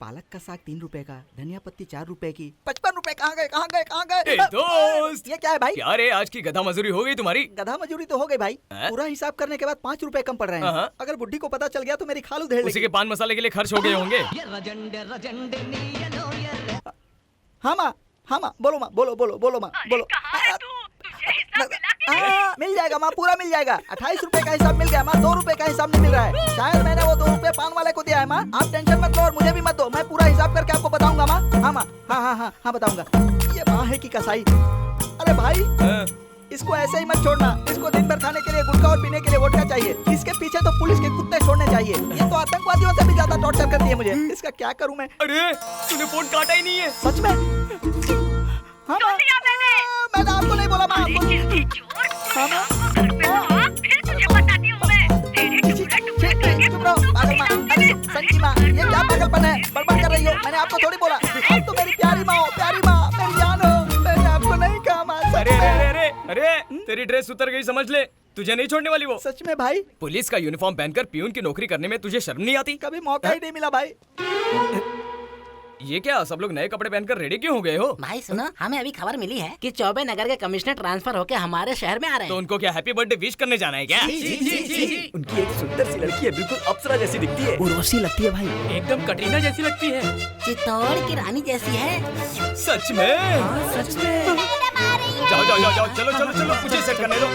पालक का साग 3 रुपए का, धनिया पत्ती 4 रुपए की, 55 रुपए कहाँ गए कहाँ गए कहाँ गए? ए दोस्त, ये क्या है भाई? क्या रे, आज की गधा मजदूरी हो गई तुम्हारी? गधा मजदूरी तो हो गई भाई, पूरा हिसाब करने के बाद 5 रुपए कम पड़ रहे हैं। अगर बुड्ढी को पता चल गया तो मेरी खाल उधेड़ लेगी। उसी के पान मसाले के लिए खर्च हो गए होंगे। हाँ माँ, बोलो माँ, बोलो माँ, बोलो। मिल जाएगा माँ, पूरा मिल जाएगा। 28 रुपए का हिसाब मिल गया माँ, 2 रुपए का हिसाब नहीं मिल रहा है। शायद मैंने वो 2 रुपए पान वाले को दिया है माँ। आप टेंशन मत लो और मुझे भी मत दो, मैं पूरा हिसाब करके आपको बताऊंगा माँ। हाँ माँ, हाँ बताऊंगा। ये माँ है की कसाई। अरे भाई इसको ऐसे ही मत छोड़ना, इसको दिन भर खाने के लिए गुटखा और पीने के लिए वोडका चाहिए। इसके पीछे तो पुलिस के कुत्ते छोड़ने चाहिए। ये तो आतंकवादियों से भी ज्यादा टॉर्चर करती है मुझे। इसका क्या करूं मैं? अरे तूने फोन काटा ही नहीं है। सच में? हाँ माँ, मैंने आपको नहीं बोला माँ। हाँ माँ, चुप रहो पागल माँ। अरे संची माँ, ये क्या पागलपन है? बर्बाद कर रही हो। मैंने आपको थोड़ी बोला। आप तो मेरी प्यारी माँ हो, प्यारी माँ, मेरी जान हो। मैंने आपको नहीं कहा माँ। अरे तेरी ड्रेस उतर गई, समझ ले। तुझे नहीं छोड़ने वाली वो। सच में भाई? पुलिस का यूनिफॉर्म पहनकर पियून की नौकरी करने में तुझे शर्म नहीं आती? कभी मौका ही नहीं मिला भाई। ये क्या, सब लोग नए कपड़े पहनकर रेडी क्यों हो गए हो? भाई सुनो, हमें अभी खबर मिली है कि चौबे नगर के कमिश्नर ट्रांसफर होकर हमारे शहर में आ रहे हैं। तो उनको क्या हैप्पी बर्थडे विश करने जाना है क्या? जी। उनकी एक सुंदर सी लड़की है, बिल्कुल अप्सरा जैसी दिखती है। उर्वशी लगती है भाई। एकदम कटरीना जैसी लगती है। चित्तौड़ की रानी जैसी है। सच में? सच में? जाओ, चलो मुझे सेट करने दो।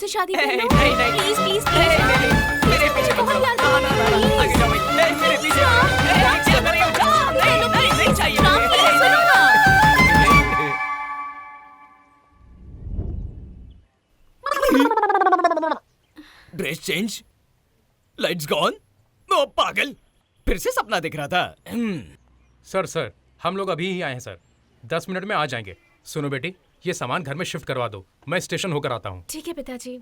शादी कर लो। नहीं। प्लीज मेरे पीछे मत बहुत चलो। याद आ रही है। आगे जाओ भाई। मेरे पीछे। नहीं चाहिए। सुनो ना। Dress change, lights gone. ओ पागल, फिर से सपना दिख रहा था। सर हम लोग अभी ही आए हैं सर, 10 मिनट में आ जाएंगे। सुनो बेटी, ये सामान घर में शिफ्ट करवा दो, मैं स्टेशन होकर आता हूँ। ठीक है पिताजी,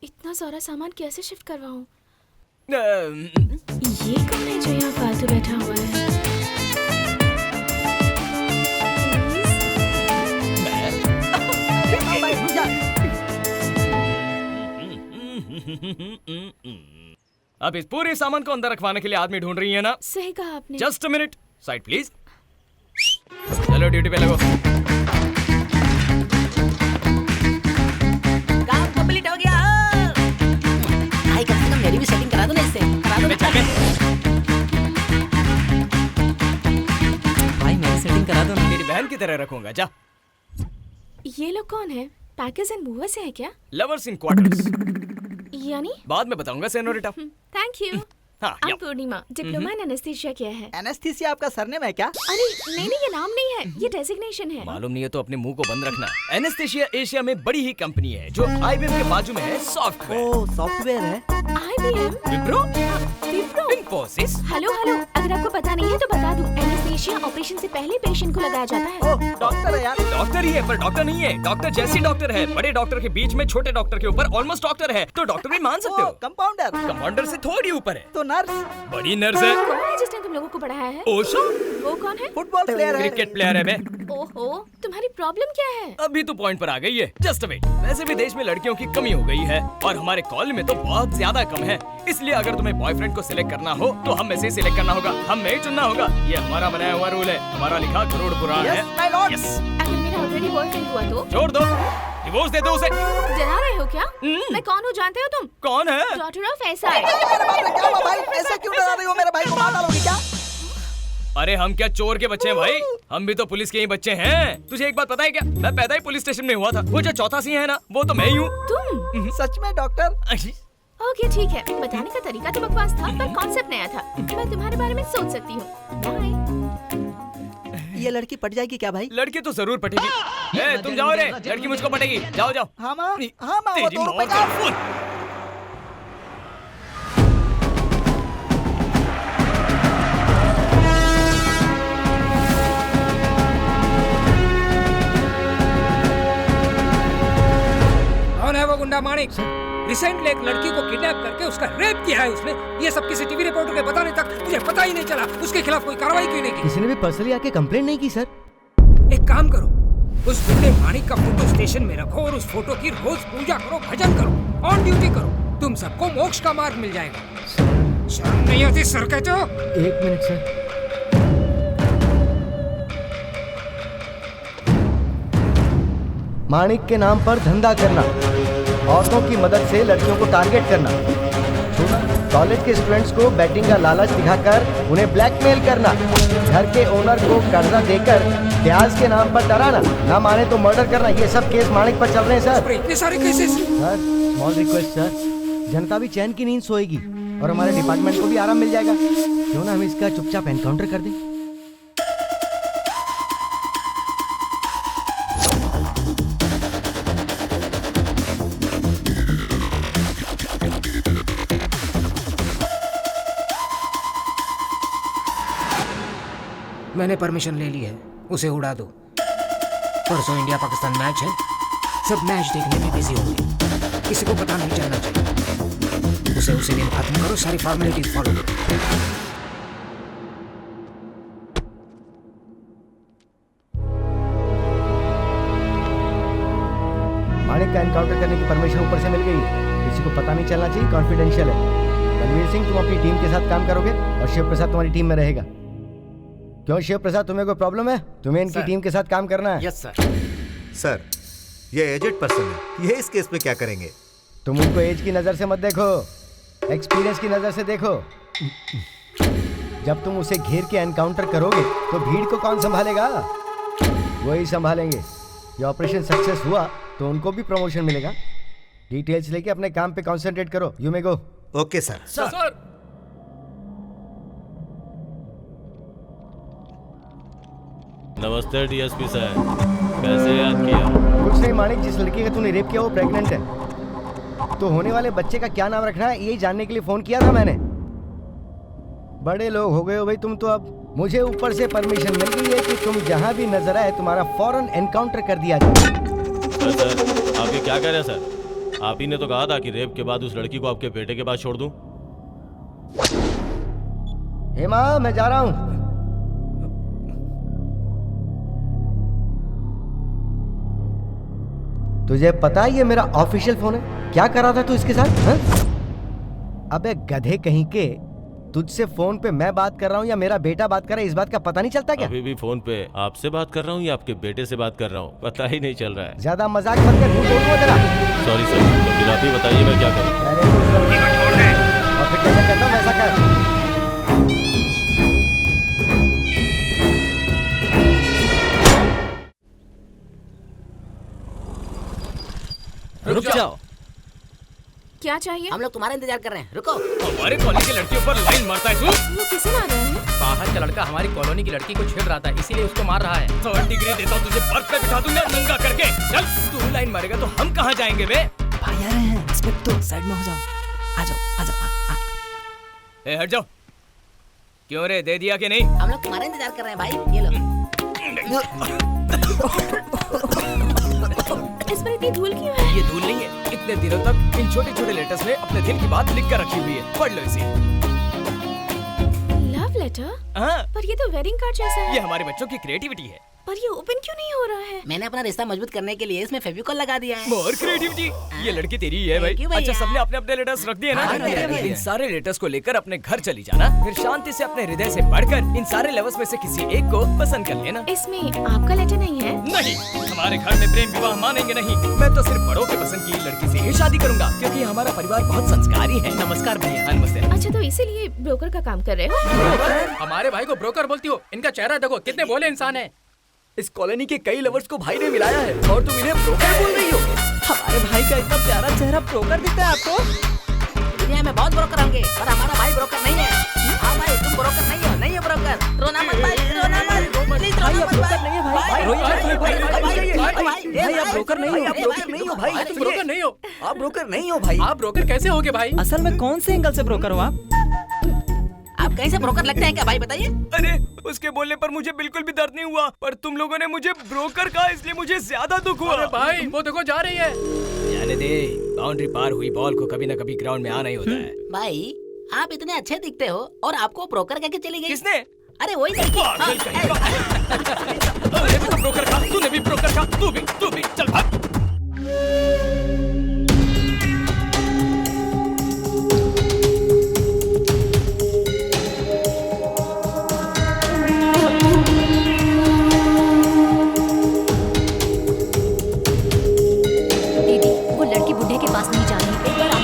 इतना सारा सामान कैसे शिफ्ट करवाऊं? ये कौन है जो यहाँ फालतू बैठा हुआ है? अब इस पूरे सामान को अंदर रखवाने के लिए आदमी ढूंढ रही है ना? सही कहा आपने। Just a minute, side please. चलो ड्यूटी पे लगो। काम कंप्लीट हो गया। भाई कम से कम मेरी भी सेटिंग करा दो ना इससे। करा दो ना। भाई मेरी सेटिंग करा दो ना। मेरी बहन की तरह रखूंगा, जा। ये लोग कौन है? पैकेज एंड मूवर्स से है क्या? लवर्स इन क्वार्टर्स। यानी? बाद में बताऊंगा senorita. Thank you. I'm Purnima, diploma in anaesthesia किया है। एनेस्थीसिया आपका सरनेम है क्या? अरे नहीं, ये नाम नहीं है, ये डेजिग्नेशन है। मालूम नहीं है तो अपने मुंह को बंद रखना। एनेस्थीसिया एशिया में बड़ी ही कंपनी है जो IBM के बाजू में है। सॉफ्टवेयर। सॉफ्टवेयर है। IBM? विप्रो? विप्रो? इन्फोसिस? हेलो, अगर आपको पता नहीं है तो बता दूं, एनेस्थीसिया ऑपरेशन से पहले पेशेंट को लगाया जाता है। ओह, डॉक्टर है यार। डॉक्टर ही है पर डॉक्टर नहीं है। डॉक्टर जैसी डॉक्टर है, बड़े डॉक्टर के बीच में छोटे डॉक्टर के ऊपर ऑलमोस्ट डॉक्टर है, तो डॉक्टर भी मान सकते हो। कंपाउंडर? कंपाउंडर से थोड़ी ऊपर है। तो नर्स? बड़ी नर्स है। कौन है जिसने तुम लोगों को पढ़ाया है? ओशो? वो कौन है? फुटबॉल प्लेयर है। क्रिकेट प्लेयर है बे। ओहो, तुम्हारी प्रॉब्लम क्या है? अभी तो पॉइंट पर आ गई है। Just wait. वैसे भी देश में लड़कियों की कमी हो गई है और हमारे कॉलेज में तो बहुत ज्यादा कम है। इसलिए अगर तुम्हें बॉयफ्रेंड को सिलेक्ट करना हो तो हम में से सिलेक्ट करना होगा, हम में ही चुनना होगा। ये हमारा बनाया हुआ रूल है, हमारा लिखा करोड़ पुराण है। My Lord. यस। अगर मेरा ऑलरेडी बॉयफ्रेंड हुआ तो? छोड़ दो, डिवोर्स दे दो उसे। डरा रहे हो क्या? मैं कौन हूँ जानते हो तुम? कौन है? Daughter of SI. मेरे बाप रे, क्या हुआ भाई? ऐसा क्यों डरा रही हो? मेरे भाई को मार डालोगी क्या? अरे हम क्या चोर के बच्चे हैं भाई, हम भी तो पुलिस के ही बच्चे हैं। तुझे एक बात पता है क्या, मैं पैदा ही पुलिस स्टेशन में हुआ था। वो जो चौथा सिंह है ना, वो तो मैं ही हूँ। तुम? सच में डॉक्टर? ओके ठीक है, बताने का तरीका तो बकवास था पर कॉन्सेप्ट नया था। मैं तुम्हारे बारे में सोच सकती हूँ। बाय। ये लड़की पट जाएगी क्या भाई? लड़की तो जरूर पटेगी। ए, तुम जाओ रे, लड़की मुझको पटेगी। जाओ जाओ। हाँ माँ, हाँ माँ, वो तेरी 2 रुपए मौत का। का फूल। कौन है वो गुंडा माणिक? रिसेंटली एक लड़की को किडनैप करके उसका रेप किया है उसने। ये सब किसी टीवी रिपोर्टर के बताने तक मुझे पता ही नहीं चला। उसके खिलाफ कोई कार्रवाई क्यों नहीं की? किसी ने भी पर्सनली आके कंप्लेंट नहीं की सर। एक काम करो, उस गुंडे माणिक का फोटो स्टेशन में रखो और उस फोटो की रोज पूजा करो, भजन करो, ऑन ड्यूटी करो। तुम सबको मोक्ष का मार्ग मिल जाएगा। शर्म नहीं आती सर कहते हो? 1 मिनट सर। माणिक के नाम पर धंधा करना, औरतों की मदद से लड़कियों को टारगेट करना, कॉलेज के स्टूडेंट्स को बैटिंग का लालच दिखाकर उन्हें ब्लैकमेल करना, घर के ओनर को कर्जा देकर ब्याज के नाम पर डराना, ना माने तो मर्डर करना, ये सब केस माणिक पर चल रहे हैं सर। इतने सारे cases. Sir small request sir, जनता भी चैन की नींद सोएगी और हमारे डिपार्टमेंट को भी आराम मिल जाएगा। क्यों ना हम इसका चुपचाप एनकाउंटर कर दें? मैंने परमिशन ले ली है, उसे उड़ा दो। परसों इंडिया पाकिस्तान मैच है, सब मैच देखने में बिजी होंगे, किसी को पता नहीं चलना चाहिए। उसे उसी दिन खत्म करो, सारी फॉर्मेलिटी फॉलो करो। माणिक का एनकाउंटर करने की परमिशन ऊपर से मिल गई है, किसी को पता नहीं चलना चाहिए, कॉन्फिडेंशियल है। रणवीर सिंह तुम अपनी टीम के साथ काम करोगे और शिव प्रसाद तुम्हारी टीम में रहेगा। क्यों शिव प्रसाद, तुम्हें कोई प्रॉब्लम है? तुम्हें इनकी टीम के साथ काम करना है। Yes sir. सर, ये एजेड पर्सन है, ये इस केस पे क्या करेंगे? तुम उनको एज की नजर से मत देखो, एक्सपीरियंस की नजर से देखो। जब तुम उसे घेर के एनकाउंटर करोगे तो भीड़ को कौन संभालेगा? वही संभालेंगे। ये ऑपरेशन सक्सेस हुआ तो उनको भी प्रमोशन मिलेगा। डिटेल्स लेके अपने काम पे कंसंट्रेट करो। You may go. Okay sir. Sir नमस्ते डीएसपी साहब, कैसे याद किया? कुछ नहीं माणिक, जिस लड़की का तूने रेप किया वो प्रेग्नेंट है, तो होने वाले बच्चे का क्या नाम रखना है यही जानने के लिए फोन किया था मैंने। बड़े लोग हो गए हो भाई तुम तो। अब मुझे ऊपर से परमिशन मिल गई है कि तुम जहां भी नजर आए तुम्हारा फौरन एनकाउंटर कर दिया जाए। सर आप ये क्या कह रहे हैं सर? आप ही ने तो कहा था कि रेप के बाद उस लड़की को आपके बेटे के पास छोड़ दूं। हेमा मैं जा रहा हूं। तुझे पता है ये मेरा ऑफिशियल फोन है? क्या कर रहा था तू इसके साथ? हा? अबे गधे कहीं के, तुझसे फोन पे मैं बात कर रहा हूँ या मेरा बेटा बात कर रहा है, इस बात का पता नहीं चलता क्या? अभी भी फोन पे आपसे बात कर रहा हूँ या आपके बेटे से बात कर रहा हूँ, पता ही नहीं चल रहा है। ज्यादा मजाक मत कर, झूठ बोल तेरा। सॉरी सर, तो फिर आप ही बताइए मैं क्या करूँ? अरे और फिर कैसा कहता हूँ वैसा कर। रुक जाओ। क्या चाहिए? हम लोग तुम्हारा इंतजार कर रहे हैं, रुको। हमारे कॉलेज की लड़कियों पर लाइन मारता है तू? वो किसे मार रहे हैं? बाहर का लड़का हमारी कॉलोनी की लड़की को छेड़ रहा था, इसीलिए उसको मार रहा है। 3rd डिग्री देता हूँ तुझे, बर्फ पे बिठा दूंगा नंगा करके। चल, तू लाइन मारेगा तो हम कहाँ जाएंगे बे? भाई आ रहे हैं, इंस्पेक्टर साइड में हो जाओ। आ जाओ, आ जाओ। ए हट जाओ। क्यों रे, दे दिया कि नहीं? हम लोग तुम्हारा इंतजार कर रहे हैं भाई, ये लो। इस पर इतनी धूल क्यों है? ये धूल नहीं है, इतने दिनों तक इन छोटे छोटे लेटर्स में अपने दिल की बात लिख कर रखी हुई है। पढ़ लो इसे। Love letter? हाँ, पर ये तो वेडिंग कार्ड जैसा है। ये हमारे बच्चों की क्रिएटिविटी है। पर ये ओपन क्यों नहीं हो रहा है? मैंने अपना रिश्ता मजबूत करने के लिए इसमें फेविकॉल लगा दिया है। मोर क्रिएटिविटी। ये लड़की तेरी ही है भाई। Thank you भैया। अच्छा, सबने अपने अपने लेटर्स रख दिए ना? हाँ, रख दिए। इन सारे लेटर्स को लेकर अपने घर चली जाना, फिर शांति से अपने हृदय से पढ़कर इन सारे लवर्स में से किसी एक को पसंद कर लेना। इसमें आपका लेटर नहीं है? नहीं, हमारे घर में प्रेम विवाह मानेंगे नहीं। मैं तो सिर्फ बड़ों के पसंद की लड़की से ही शादी करूंगा, क्योंकि हमारा परिवार बहुत संस्कारी है। नमस्कार भैया। नमस्ते। अच्छा, तो इसीलिए ब्रोकर का काम कर रहे हो? हमारे भाई को ब्रोकर बोलती हो? इनका चेहरा देखो, कितने भोले इंसान है। इस कॉलोनी के कई लवर्स को भाई ने मिलाया है और तुम इन्हें ब्रोकर बोल रही हो? हमारे भाई का इतना प्यारा चेहरा ब्रोकर दिखता है आपको? दुनिया में बहुत ब्रोकर होंगे, पर हमारा भाई ब्रोकर नहीं है। हाँ भाई, तुम ब्रोकर नहीं हो ब्रोकर। रोना मत भाई, रोना मत, प्लीज रोना मत भाई। नहीं है भाई, भाई, रोइए मत, भाई, भाई, भाई, भाई, भाई, भाई, आप ब्रोकर नहीं हो, भाई, ब्रोकर नहीं हो भाई, तुम ब्रोकर नहीं हो। आप ब्रोकर नहीं हो भाई। आप ब्रोकर कैसे होगे भाई? असल में कौन से एंगल से ब्रोकर हो आप? आप कहीं से ब्रोकर लगते हैं क्या भाई, बताइए। अरे, उसके बोलने पर मुझे बिल्कुल भी दर्द नहीं हुआ, पर तुम लोगों ने मुझे ब्रोकर कहा, इसलिए मुझे ज्यादा दुख हुआ। अरे भाई, वो देखो जा रही है। जाने दे, बाउंड्री पार हुई बॉल को कभी न कभी ग्राउंड में आना ही होता है। भाई, आप इतने अच्छे दिखते हो और आपको ब्रोकर कहके चली गई। किसने? अरे वही लड़की। पागल कहीं का। अरे, तो ब्रोकर का, तूने भी ब्रोकर का, तू भी, चल भाग। दीदी, वो लड़की बुढ़े के पास नहीं जा रही। एक बार आप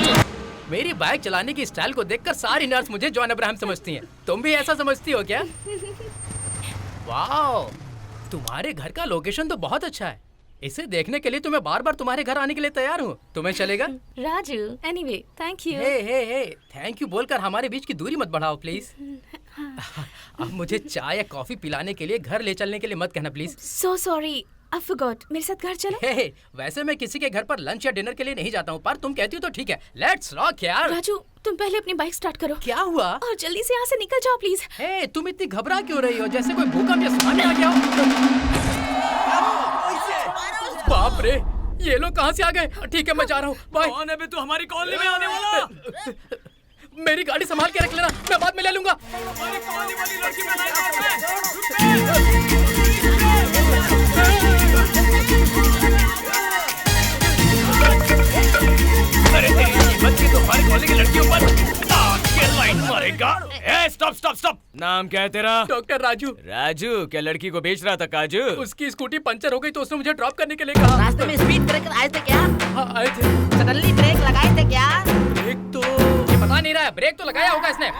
मेरी बाइक चलाने की स्टाइल को देखकर सारी नर्स मुझे जॉन अब्राहम समझती हैं। तुम भी ऐसा समझती हो क्या? वाओ, तुम्हारे घर का लोकेशन तो बहुत अच्छा है। इसे देखने के लिए तो मैं बार बार तुम्हारे घर आने के लिए तैयार हूँ। तुम्हें चलेगा? Raju, anyway, thank you. Hey, thank you बोलकर हमारे बीच की दूरी मत बढ़ाओ प्लीज। अब मुझे चाय या कॉफी पिलाने के लिए घर ले चलने के लिए मत कहना please. So sorry, I forgot. मेरे साथ घर चलो। हे, वैसे मैं किसी के घर पर लंच या डिनर के लिए नहीं जाता हूँ, पर तुम कहती हो तो ठीक है। लेट्स रॉक यार। राजू, तुम पहले अपनी बाइक स्टार्ट करो। क्या हुआ? और जल्दी से यहाँ से निकल जाओ प्लीज। हे, तुम इतनी घबरा क्यों रही हो, जैसे कोई भूकंप या सुनामी आ गया हो? बाप रे, ये लोग कहाँ से आ गए? ठीक है, मैं जा रहा हूँ। बाय। कौन है बे तू हमारी कॉलोनी में आने वाला? मेरी गाड़ी संभाल के रख लेना, मैं बाद में ले लूंगा। हमारी कॉलोनी वाली लड़की में नहीं मारना। अरे तेरी हिम्मत की तो हमारी कॉलोनी की लड़कियों पर के लाइन मारेगा। स्टॉप। नाम क्या है तेरा? डॉक्टर राजू। राजू, क्या लड़की को बेच रहा था काजू? उसकी स्कूटी पंचर हो गई तो उसने मुझे ड्रॉप करने के लिए कहा। रास्ते में स्पीड ब्रेकर आए थे क्या? हाँ, आए थे। सडनली ब्रेक लगाए थे क्या? ब्रेक तो ये पता नहीं रहा है, ब्रेक तो लगाया होगा इसने।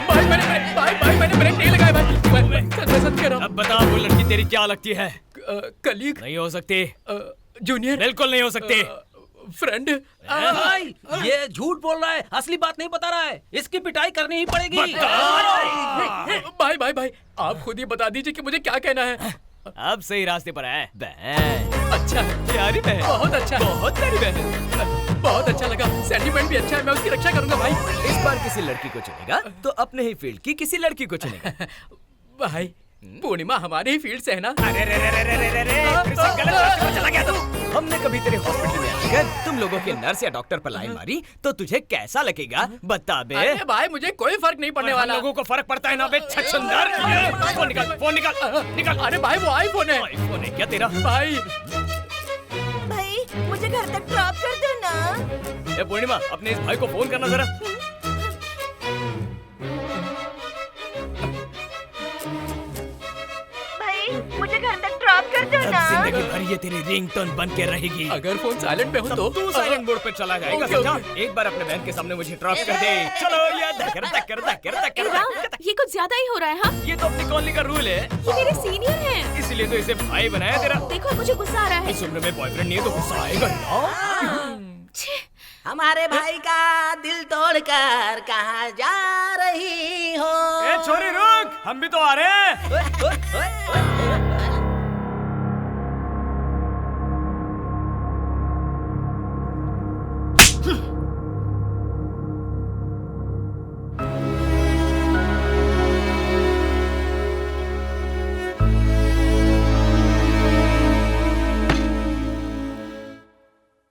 भाई मैंने ब्रेक नहीं लगाया भाई। मैं सच कह रहा हूँ। अब बता, वो लड़की तेरी क्या लगती है? कलीग नहीं हो सकती। जूनियर बिल्कुल नहीं हो सकती। फ्रेंड। भाई, ये झूठ बोल रहा है, असली बात नहीं बता रहा है। इसकी पिटाई करनी ही पड़ेगी। भाई, आप खुद ही बता दीजिए कि मुझे क्या कहना है। अब सही रास्ते पर है। बहन अच्छा, प्यारी बहन, बहुत अच्छा, बहुत प्यारी बहन, बहुत अच्छा लगा। सेंटीमेंट भी अच्छा है, मैं उसकी रक्षा करूंगा भाई। इस बार किसी लड़की को चुनेगा तो अपने ही फील्ड की किसी लड़की को चुनेगा। भाई, पूर्णिमा हमारे ही फील्ड से है ना? अरे फिर से गलत रास्ते पर चला गया तू। हमने कभी तेरे हॉस्पिटल में आकर तुम लोगों के नर्स या डॉक्टर पर लाइन मारी तो तुझे कैसा लगेगा बता बे। अरे भाई, मुझे कोई फर्क नहीं पड़ने वाला। लोगों को फर्क पड़ता है ना बे छछंदर। फोन निकाल। अरे भाई, वो आईफोन है। आईफोन है क्या तेरा? भाई, मुझे घर तक ड्रॉप कर दो ना। ए पूर्णिमा, अपने इस भाई को फोन करना जरा। मुझे घर तक ड्रॉप कर दो अब जिंदगी भर ये तेरी रिंगटोन बन के रहेगी। अगर फोन साइलेंट पे हो तो तू साइलेंट मोड पे चला जाएगा। समझा? एक बार अपने बहन के सामने मुझे ड्रॉप कर दे। चलो ये धक्कर। ये कुछ ज्यादा ही हो रहा है। हाँ, ये तो अपनी कॉलोनी का रूल है। ये मेरे सीनियर हैं। इसलिए तो इसे भाई बनाया तेरा। देखो, मुझे गुस्सा आ रहा है। इस उम्र में बॉयफ्रेंड नहीं है तो गुस्सा आएगा ना। हमारे भाई का दिल तोड़कर कहाँ जा रही हो? ए छोरी रुक, हम भी तो आ रहे हैं।